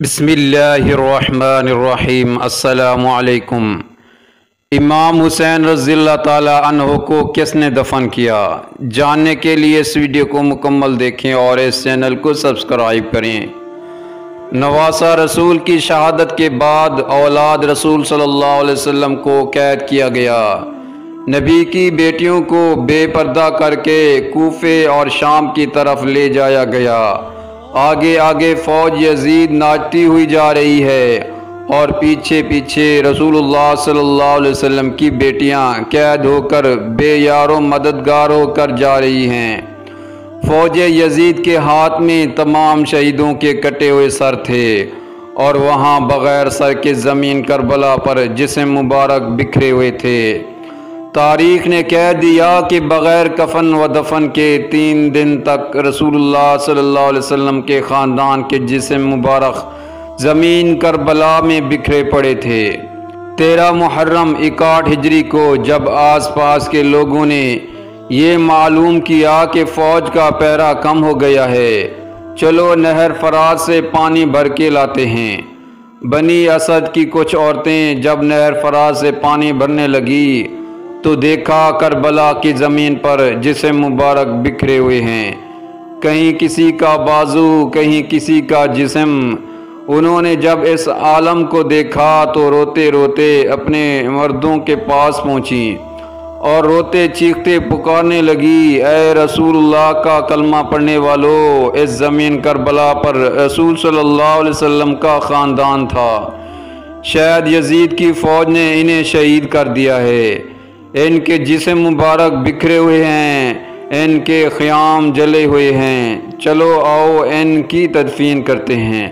بسم اللہ الرحمن الرحیم۔ السلام علیکم۔ امام حسین رضی اللہ تعالی عنہ کو کس نے دفن کیا؟ جاننے کے لیے اس ویڈیو کو مکمل دیکھیں اور اس چینل کو سبسکرائب کریں۔ نواسہ رسول کی شہادت کے بعد اولاد رسول صلی اللہ علیہ وسلم کو قید کیا گیا۔ نبی کی بیٹیوں کو بے پردہ کر کے کوفے اور شام کی طرف لے جایا گیا۔ آگے آگے فوج یزید ناچتی ہوئی جا رہی ہے اور پیچھے پیچھے رسول اللہ صلی اللہ علیہ وسلم کی بیٹیاں قید ہو کر بے یار و مددگار ہو کر جا رہی ہیں۔ فوج یزید کے ہاتھ میں تمام شہیدوں کے کٹے ہوئے سر تھے اور وہاں بغیر سر کے زمین کربلا پر جسم مبارک بکھرے ہوئے تھے۔ تاریخ نے کہہ دیا کہ بغیر کفن و دفن کے 3 دن تک رسول اللہ صلی اللہ علیہ وسلم کے خاندان کے جسم مبارک زمین کربلا میں بکھرے پڑے تھے۔ 13 محرم 61 ہجری کو جب آس پاس کے لوگوں نے یہ معلوم کیا کہ فوج کا پیرا کم ہو گیا ہے، چلو نہر فرات سے پانی بھر کے لاتے ہیں۔ بنی اسد کی کچھ عورتیں جب نہر فرات سے پانی بھرنے لگی تو دیکھا کربلا کی زمین پر جسم مبارک بکھرے ہوئے ہیں، کہیں کسی کا بازو کہیں کسی کا جسم۔ انہوں نے جب اس عالم کو دیکھا تو روتے روتے اپنے مردوں کے پاس پہنچی اور روتے چیختے پکارنے لگی، اے رسول اللہ کا کلمہ پڑھنے والو، اس زمین کربلا پر رسول صلی اللہ علیہ وسلم کا خاندان تھا، شاید یزید کی فوج نے انہیں شہید کر دیا ہے، ان کے جسم مبارک بکھرے ہوئے ہیں، ان کے خیام جلے ہوئے ہیں، چلو آؤ ان کی تدفین کرتے ہیں۔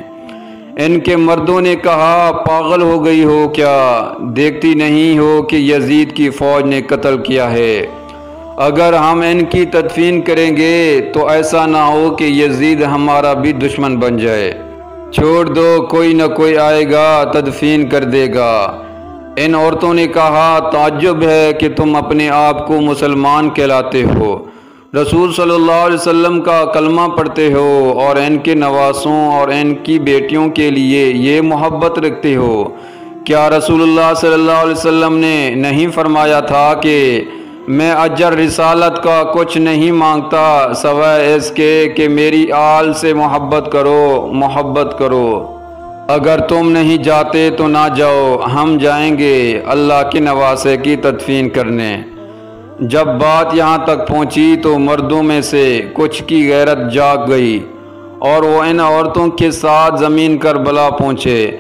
ان کے مردوں نے کہا، پاگل ہو گئی ہو کیا؟ دیکھتی نہیں ہو کہ یزید کی فوج نے قتل کیا ہے؟ اگر ہم ان کی تدفین کریں گے تو ایسا نہ ہو کہ یزید ہمارا بھی دشمن بن جائے، چھوڑ دو، کوئی نہ کوئی آئے گا تدفین کر دے گا۔ ان عورتوں نے کہا، تعجب ہے کہ تم اپنے آپ کو مسلمان کہلاتے ہو، رسول صلی اللہ علیہ وسلم کا کلمہ پڑھتے ہو اور ان کے نواسوں اور ان کی بیٹیوں کے لیے یہ محبت رکھتے ہو۔ کیا رسول اللہ صلی اللہ علیہ وسلم نے نہیں فرمایا تھا کہ میں اجر رسالت کا کچھ نہیں مانگتا سوائے اس کے کہ میری آل سے محبت کرو۔ اگر تم نہیں جاتے تو نہ جاؤ، ہم جائیں گے اللہ کے نواسے کی تدفین کرنے۔ جب بات یہاں تک پہنچی تو مردوں میں سے کچھ کی غیرت جاگ گئی اور وہ ان عورتوں کے ساتھ زمین کربلا پہنچے۔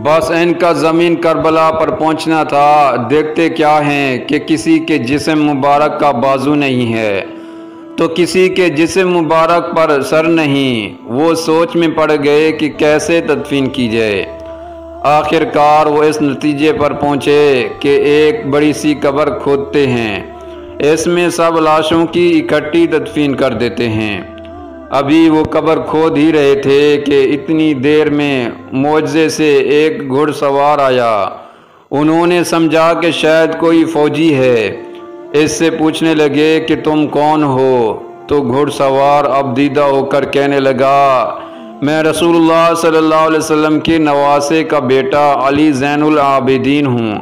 بس ان کا زمین کربلا پر پہنچنا تھا، دیکھتے کیا ہیں کہ کسی کے جسم مبارک کا بازو نہیں ہے تو کسی کے جسم مبارک پر سر نہیں۔ وہ سوچ میں پڑ گئے کہ کیسے تدفین کی جائے۔ آخر کار وہ اس نتیجے پر پہنچے کہ ایک بڑی سی قبر کھودتے ہیں، اس میں سب لاشوں کی اکٹھی تدفین کر دیتے ہیں۔ ابھی وہ قبر کھود ہی رہے تھے کہ اتنی دیر میں معجزے سے ایک گھڑ سوار آیا۔ انہوں نے سمجھا کہ شاید کوئی فوجی ہے، اس سے پوچھنے لگے کہ تم کون ہو؟ تو گھڑ سوار اب دیدہ ہو کر کہنے لگا، میں رسول اللہ صلی اللہ علیہ وسلم کے نواسے کا بیٹا علی زین العابدین ہوں۔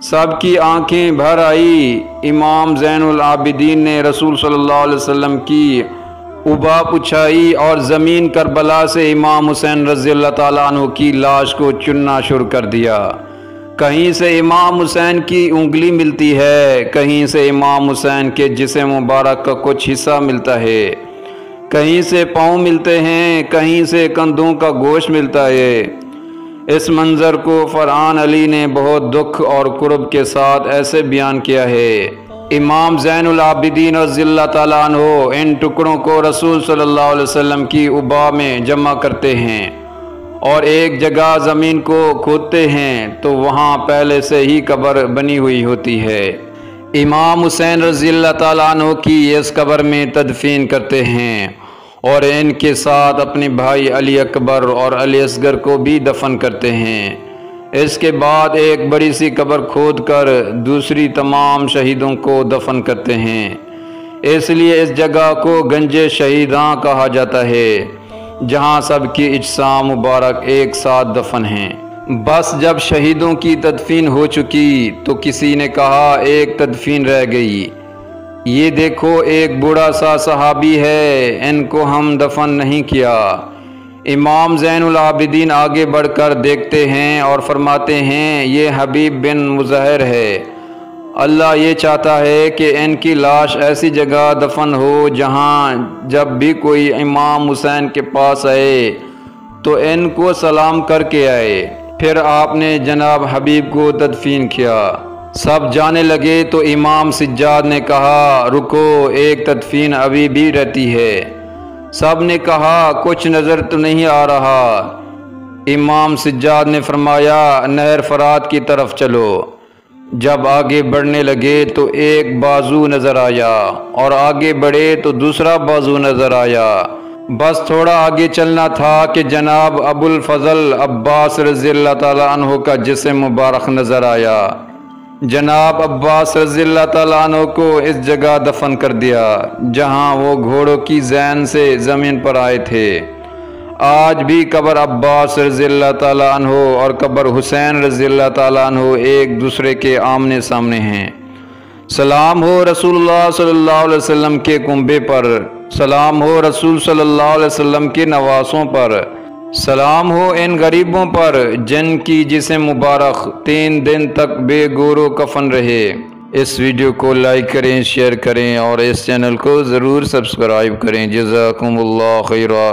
سب کی آنکھیں بھر آئی۔ امام زین العابدین نے رسول صلی اللہ علیہ وسلم کی ابا پچھائی اور زمین کربلا سے امام حسین رضی اللہ تعالیٰ عنہ کی لاش کو چننا شروع کر دیا۔ کہیں سے امام حسین کی انگلی ملتی ہے، کہیں سے امام حسین کے جسم مبارک کا کچھ حصہ ملتا ہے، کہیں سے پاؤں ملتے ہیں، کہیں سے کندھوں کا گوشت ملتا ہے۔ اس منظر کو فرحان علی نے بہت دکھ اور کرب کے ساتھ ایسے بیان کیا ہے، امام زین العابدین رضی اللہ تعالیٰ عنہ ان ٹکڑوں کو رسول صلی اللہ علیہ وسلم کی ابا میں جمع کرتے ہیں اور ایک جگہ زمین کو کھودتے ہیں تو وہاں پہلے سے ہی قبر بنی ہوئی ہوتی ہے۔ امام حسین رضی اللہ تعالیٰ عنہ کی اس قبر میں تدفین کرتے ہیں اور ان کے ساتھ اپنے بھائی علی اکبر اور علی اصغر کو بھی دفن کرتے ہیں۔ اس کے بعد ایک بڑی سی قبر کھود کر دوسری تمام شہیدوں کو دفن کرتے ہیں، اس لیے اس جگہ کو گنج شہیداں کہا جاتا ہے۔ جہاں سب کی اجسام مبارک ایک ساتھ دفن ہیں۔ بس جب شہیدوں کی تدفین ہو چکی تو کسی نے کہا ایک تدفین رہ گئی، یہ دیکھو ایک بوڑھا سا صحابی ہے، ان کو ہم دفن نہیں کیا۔ امام زین العابدین آگے بڑھ کر دیکھتے ہیں اور فرماتے ہیں یہ حبیب بن مظہر ہے، اللہ یہ چاہتا ہے کہ ان کی لاش ایسی جگہ دفن ہو جہاں جب بھی کوئی امام حسین کے پاس آئے تو ان کو سلام کر کے آئے۔ پھر آپ نے جناب حبیب کو تدفین کیا۔ سب جانے لگے تو امام سجاد نے کہا رکو، ایک تدفین ابھی بھی رہتی ہے۔ سب نے کہا کچھ نظر تو نہیں آ رہا۔ امام سجاد نے فرمایا نہر فرات کی طرف چلو۔ جب آگے بڑھنے لگے تو ایک بازو نظر آیا اور آگے بڑھے تو دوسرا بازو نظر آیا۔ بس تھوڑا آگے چلنا تھا کہ جناب ابو الفضل عباس رضی اللہ تعالیٰ عنہ کا جسم مبارک نظر آیا۔ جناب عباس رضی اللہ تعالیٰ عنہ کو اس جگہ دفن کر دیا جہاں وہ گھوڑوں کی زین سے زمین پر آئے تھے۔ آج بھی قبر عباس رضی اللہ تعالیٰ عنہ اور قبر حسین رضی اللہ تعالیٰ عنہ ایک دوسرے کے آمنے سامنے ہیں۔ سلام ہو رسول اللہ صلی اللہ علیہ وسلم کے کنبے پر، سلام ہو رسول صلی اللہ علیہ وسلم کے نواسوں پر، سلام ہو ان غریبوں پر جن کی جسم مبارک 3 دن تک بے گور و کفن رہے۔ اس ویڈیو کو لائک کریں، شیئر کریں اور اس چینل کو ضرور سبسکرائب کریں۔ جزاکم اللہ خیرہ۔